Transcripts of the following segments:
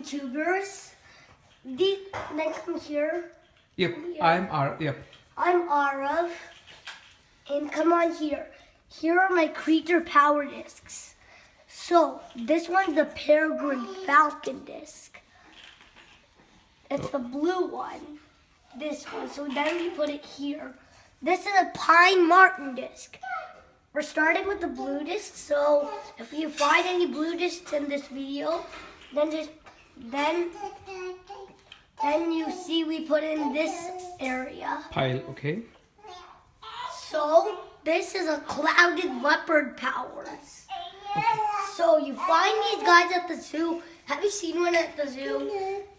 YouTubers. Then come here. Yep, Come here. I'm Aarav. Yep. I'm Aarav. And come on here. Here are my creature power discs. So, this one's the Peregrine Falcon disc. It's the blue one. This one. So then we put it here. This is a Pine Marten disc. We're starting with the blue disc. So if you find any blue discs in this video, then you see we put in this area. Pile, okay. So this is a Clouded Leopard powers. So you find these guys at the zoo. Have you seen one at the zoo?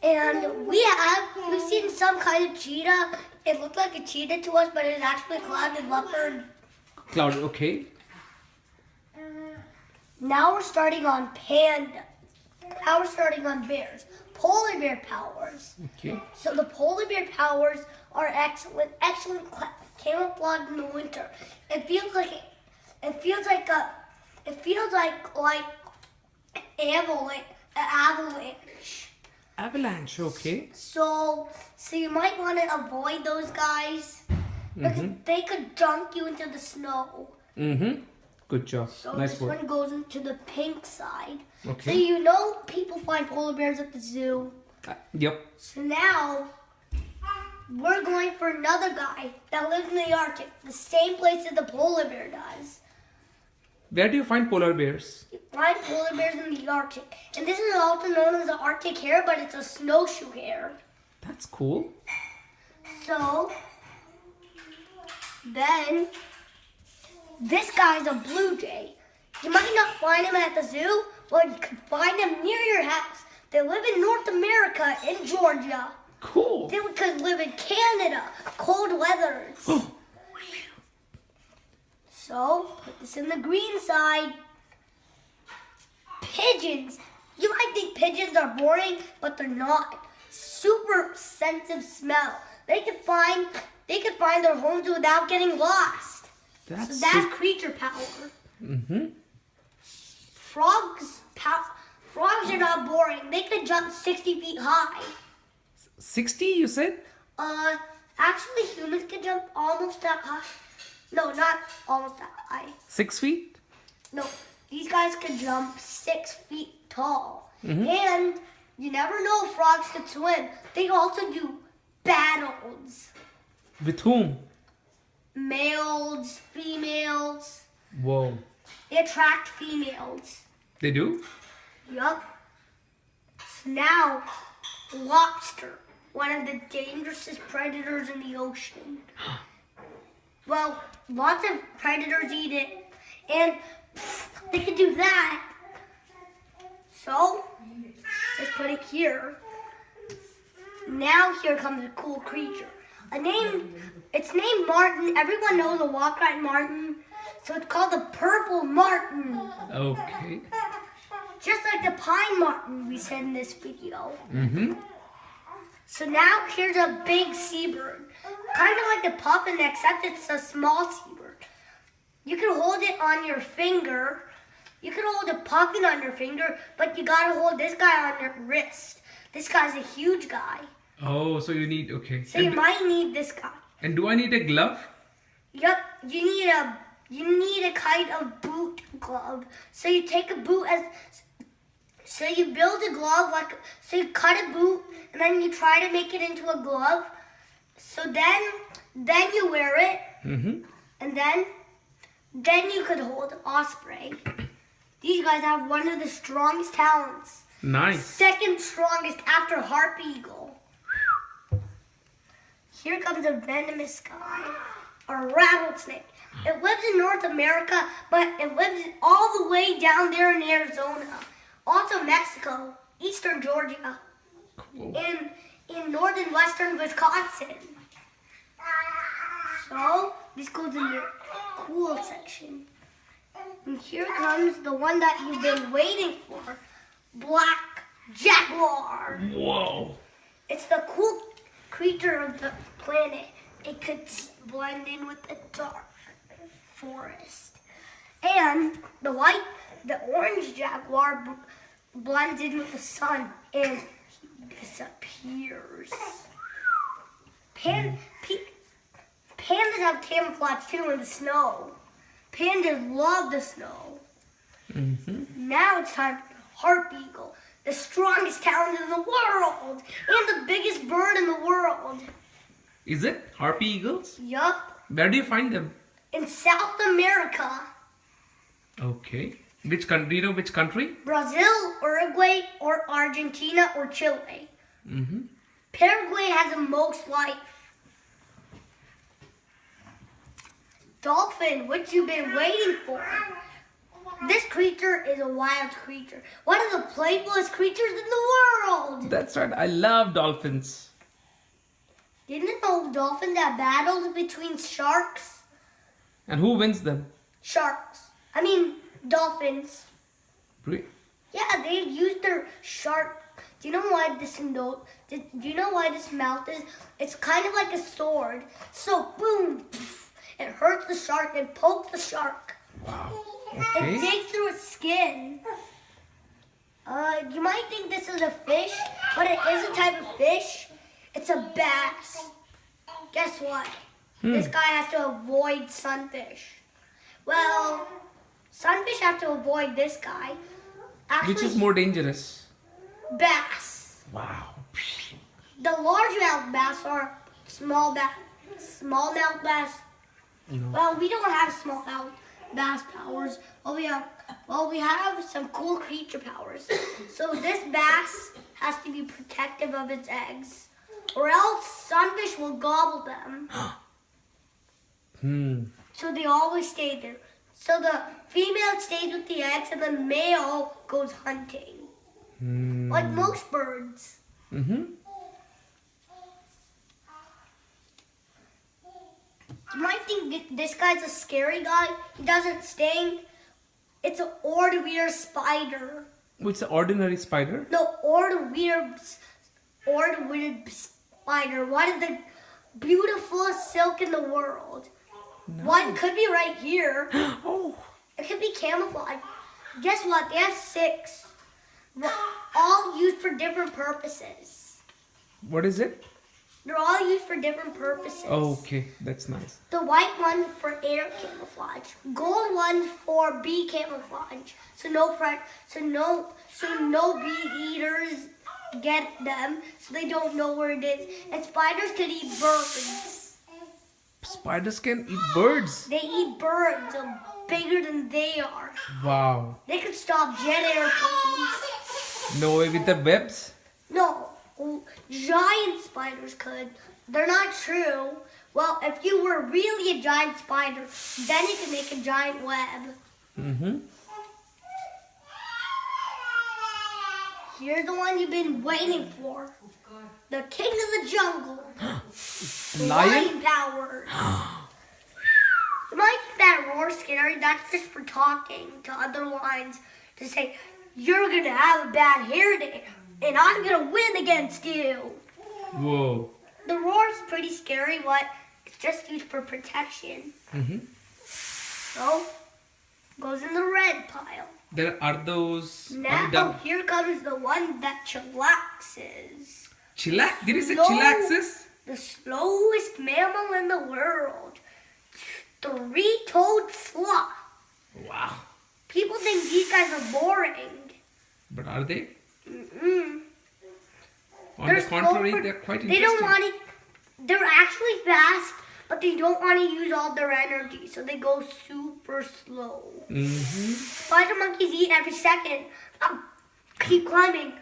And we've seen some kind of cheetah. It looked like a cheetah to us, but it's actually a Clouded Leopard. Cloud, okay. Now we're starting on panda. Now we're starting on bears. Polar bear powers. Okay. So the polar bear powers are excellent camouflage in the winter. It feels like avalanche. Avalanche, okay. So you might want to avoid those guys because they could dunk you into the snow. Good job. So Nice this work. one goes into the pink side. Okay. So you know people find polar bears at the zoo. Yep. So now we're going for another guy that lives in the Arctic, the same place that the polar bear does. Where do you find polar bears? You find polar bears in the Arctic. And this is also known as the Arctic hare, but it's a snowshoe hare. That's cool. So then this guy's a blue jay. You might not find him at the zoo, but you can find him near your house. They live in North America, in Georgia. Cool. They could live in Canada, cold weathers. So, put this in the green side. Pigeons. You might think pigeons are boring, but they're not. Super sensitive smell. They can find their homes without getting lost. That's So that's creature power. Frogs are not boring. They can jump 60 feet high. 60, you said? Actually, humans can jump almost that high. No, not almost that high. 6 feet? No, these guys can jump 6 feet tall. And you never know if frogs can swim. They also do battles. With whom? Males, females. Whoa. They attract females. They do? Yup. So now, lobster, one of the dangerous predators in the ocean. Well, lots of predators eat it, and they can do that. So, let's put it here. Now here comes a cool creature. It's named Marten. Everyone knows a walk-eyed marten, so it's called the purple marten. Okay. Just like the pine marten we said in this video. So now here's a big seabird. Kind of like the puffin, except it's a small seabird. You can hold it on your finger. You can hold a puffin on your finger, but you gotta hold this guy on your wrist. This guy's a huge guy. Oh, so you need, okay. So you might need this guy. And do I need a glove? Yep, you need a kind of boot glove. So you take a boot so you build a glove so you cut a boot and then you try to make it into a glove. So then you wear it. And then you could hold osprey. These guys have one of the strongest talents. Nice. Second strongest after harp eagle. Here comes a venomous guy, a rattlesnake. It lives in North America, but it lives all the way down there in Arizona. Also Mexico, eastern Georgia, Cool. in northern western Wisconsin. So, this goes in your cool section. And here comes the one that you've been waiting for, black jaguar. Whoa. It's the cool creature of the planet. It could blend in with the dark forest. And the orange jaguar blends in with the sun and disappears. Pandas have camouflage too in the snow. Pandas love the snow. Now it's time for the harp eagle, the strongest talent in the world and the biggest bird in the world. Is it harpy eagles? Yup, Where do you find them? in South America. Okay. Which country? Do you know which country? Brazil, Uruguay, or Argentina, or Chile. Mm-hmm. Paraguay has the most life. Dolphin, what you been waiting for? This creature is a wild creature. One of the playfulest creatures in the world. That's right. I love dolphins. Didn't you know dolphins have battles between sharks? And who wins them? Dolphins. Really? Yeah, they use their shark. Do you know why this mouth is? It's kind of like a sword. So boom, it hurts the shark and pokes the shark. Wow. It Okay. digs through its skin. You might think this is a fish, but it is a type of fish. It's a bass. Guess what? This guy has to avoid sunfish. Well, sunfish have to avoid this guy. Actually, Which is more dangerous? bass. Wow. The largemouth bass are smallmouth bass. No. Well, we don't have smallmouth bass powers. We have some cool creature powers. So this bass has to be protective of its eggs, or else sunfish will gobble them. So they always stay there. So the female stays with the eggs and the male goes hunting. Like most birds. Mm-hmm. You might think this guy's a scary guy. He doesn't sting. It's an ordinary spider. It's an ordinary spider. No, ordinary spider. One of the beautifulest silk in the world. No. One could be right here. Oh. It could be camouflage. Guess what? They have 6. All used for different purposes. What is it? They're all used for different purposes. Oh, okay. That's nice. The white one for air camouflage. Gold one for bee camouflage. So no bee eaters get them, so they don't know where it is. And spiders could eat birds. Spiders can eat birds. They eat birds bigger than they are. Wow. They could stop jet airplanes. No way with the webs? No, giant spiders could. They're not true. Well, if you were really a giant spider, then you could make a giant web. Mm-hmm. Here's the one you've been waiting for. The king of the jungle. Lion? Powers. You might think that roar scary. That's just for talking to other lions to say, you're going to have a bad hair day, and I'm going to win against you. Whoa. The roar is pretty scary, but it's just used for protection. Mm-hmm. So, goes in the red pile. There are those. Now, here comes the one that chillaxes. Chillax? Did you say Slow. chillaxes? The slowest mammal in the world. 3-toed sloth. Wow. People think these guys are boring. But are they? Mm-mm. On They're the contrary, slow for- they're quite They interesting. don't want to. They're actually fast, but they don't want to use all their energy, so they go super slow. Mm-hmm. Spider monkeys eat every second. Keep climbing.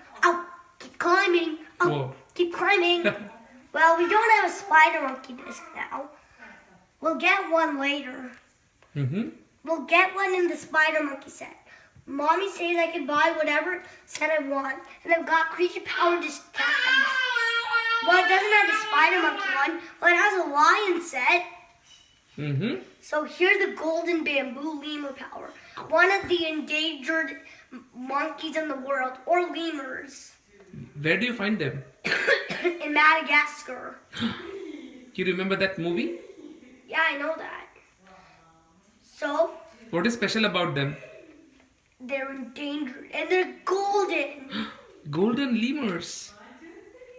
Keep climbing. Whoa. Keep climbing. Well, we don't have a spider monkey disc now. We'll get one later. Mm-hmm. We'll get one in the spider monkey set. Mommy says I can buy whatever set I want, and I've got creature power disc tags. Well, it doesn't have the spider monkey one, but it has a lion set. Mm-hmm. So here's the golden bamboo lemur power. One of the endangered monkeys in the world, or lemurs, Where do you find them? in Madagascar. You remember that movie? Yeah, I know that. So, What is special about them? they're endangered and they're golden. Golden lemurs.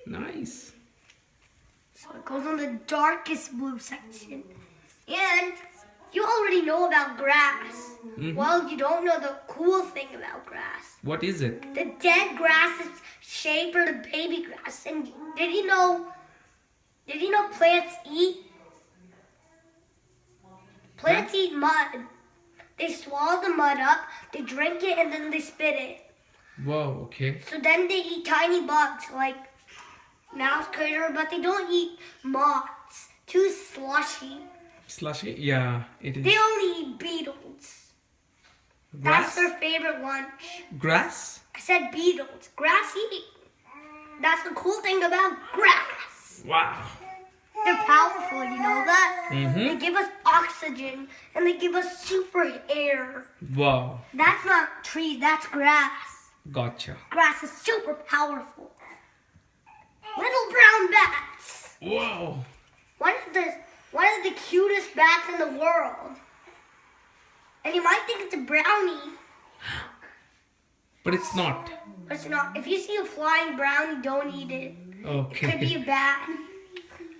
Nice. So it goes on the darkest blue section. And you already know about grass. Well, you don't know the cool thing about grass. What is it? The dead grass is shaped for the baby grass. And did you know plants eat? Plants eat mud. They swallow the mud up, they drink it, and then they spit it. Wow, okay. So then they eat tiny bugs like mouse critter, but they don't eat moths. Too slushy. Slushy? Yeah, it is. They only eat beetles. Grass? That's their favorite lunch. Grass? I said beetles. Grass eat. That's the cool thing about grass. Wow. They're powerful, you know that? Mm-hmm. They give us oxygen and they give us super air. Wow. That's not trees, that's grass. Gotcha. Grass is super powerful. Little brown bats. Wow. One of the cutest bats in the world. And you might think it's a brownie, But it's not. but it's not. If you see a flying brownie, don't eat it. It could be Okay. a bat.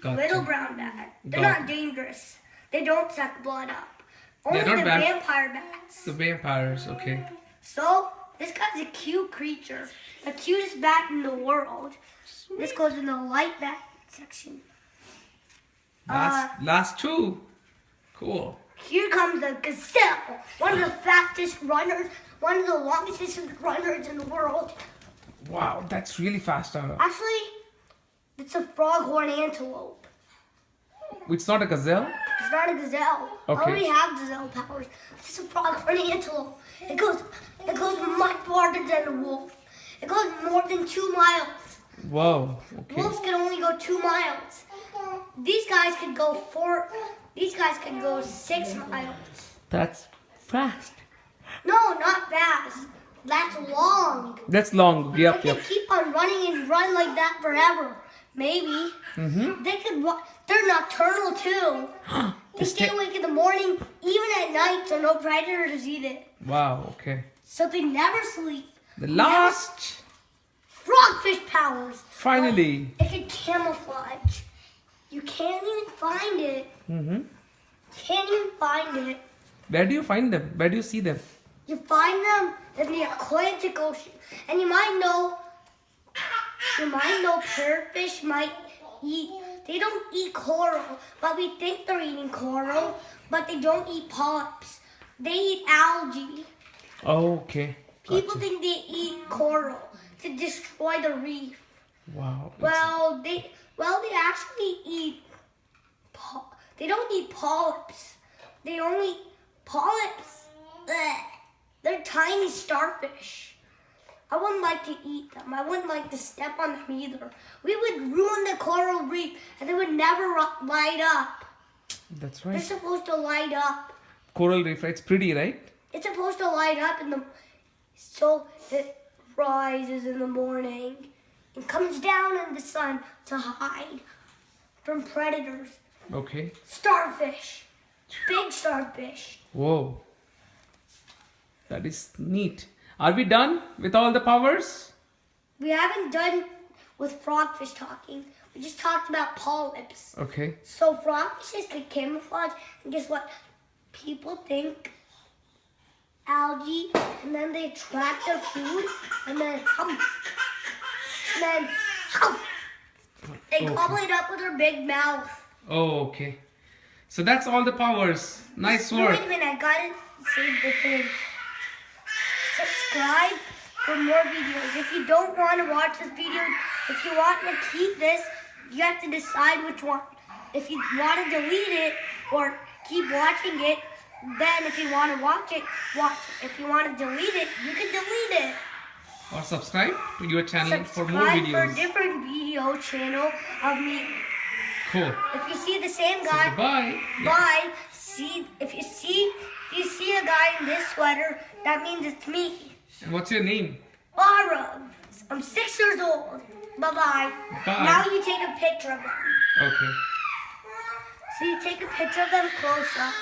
Gotcha. Little brown bat. They're Got not dangerous. They don't suck blood up. Only They're not the bad. vampire bats. The vampires, okay. So, this guy's a cute creature. The cutest bat in the world. This goes in the light bat section. Last two. Cool. Here comes the gazelle. One of the fastest runners. One of the longest distance runners in the world. Wow, that's really fast. Actually, it's a froghorn antelope. It's not a gazelle? It's not a gazelle. Okay. I already have gazelle powers. It's a froghorn antelope. It goes much farther than a wolf. It goes more than 2 miles. Wow, okay. Wolves can only go 2 miles. These guys could go 6 miles. That's fast. No, not fast. That's long. That's long. They Yep, can yep. keep on running and run like that forever. Maybe. Mm-hmm. They could. They're nocturnal too. They stay awake in the morning, even at night, so no predators eat it. Wow, okay. So they never sleep. The last, Frogfish powers. finally. It can camouflage. You can't even find it. Mm-hmm. Can't even find it. Where do you find them? Where do you see them? You find them in the Atlantic Ocean, and you might know parrotfish might eat. They don't eat coral, but we think they're eating coral, but they don't eat polyps. They eat algae. Oh, okay. People Gotcha. think they eat coral to destroy the reef. Wow. Well, they actually eat. They don't eat polyps. They only eat polyps. Blech. They're tiny starfish. I wouldn't like to eat them. I wouldn't like to step on them either. We would ruin the coral reef, and they would never light up. That's They're right. supposed to light up. Coral reef, it's pretty, right? It's supposed to light up so it rises in the morning and comes down in the sun to hide from predators. Okay. Starfish. Big starfish. Whoa. That is neat. Are we done with all the powers? We haven't done with frogfish talking. We just talked about polyps. Okay. So frogfishes can camouflage, and guess what? People think algae, and then they attract their food, and then they gobble it up with their big mouth. Oh, okay. So that's all the powers. Nice work. Wait a minute, I gotta save the thing. Subscribe for more videos. If you don't want to watch this video, if you want to keep this, you have to decide which one. If you want to delete it or keep watching it, then if you want to watch it, watch it. If you want to delete it, you can delete it. Or subscribe to your channel for more Subscribe for a videos. different video channel of me. Cool. If you see the same So guy, goodbye. bye. If you see a guy in this sweater, that means it's me. And what's your name? Aarav. I'm 6 years old. Bye-bye. Bye. Now you take a picture of them. Okay. So you take a picture of them close up.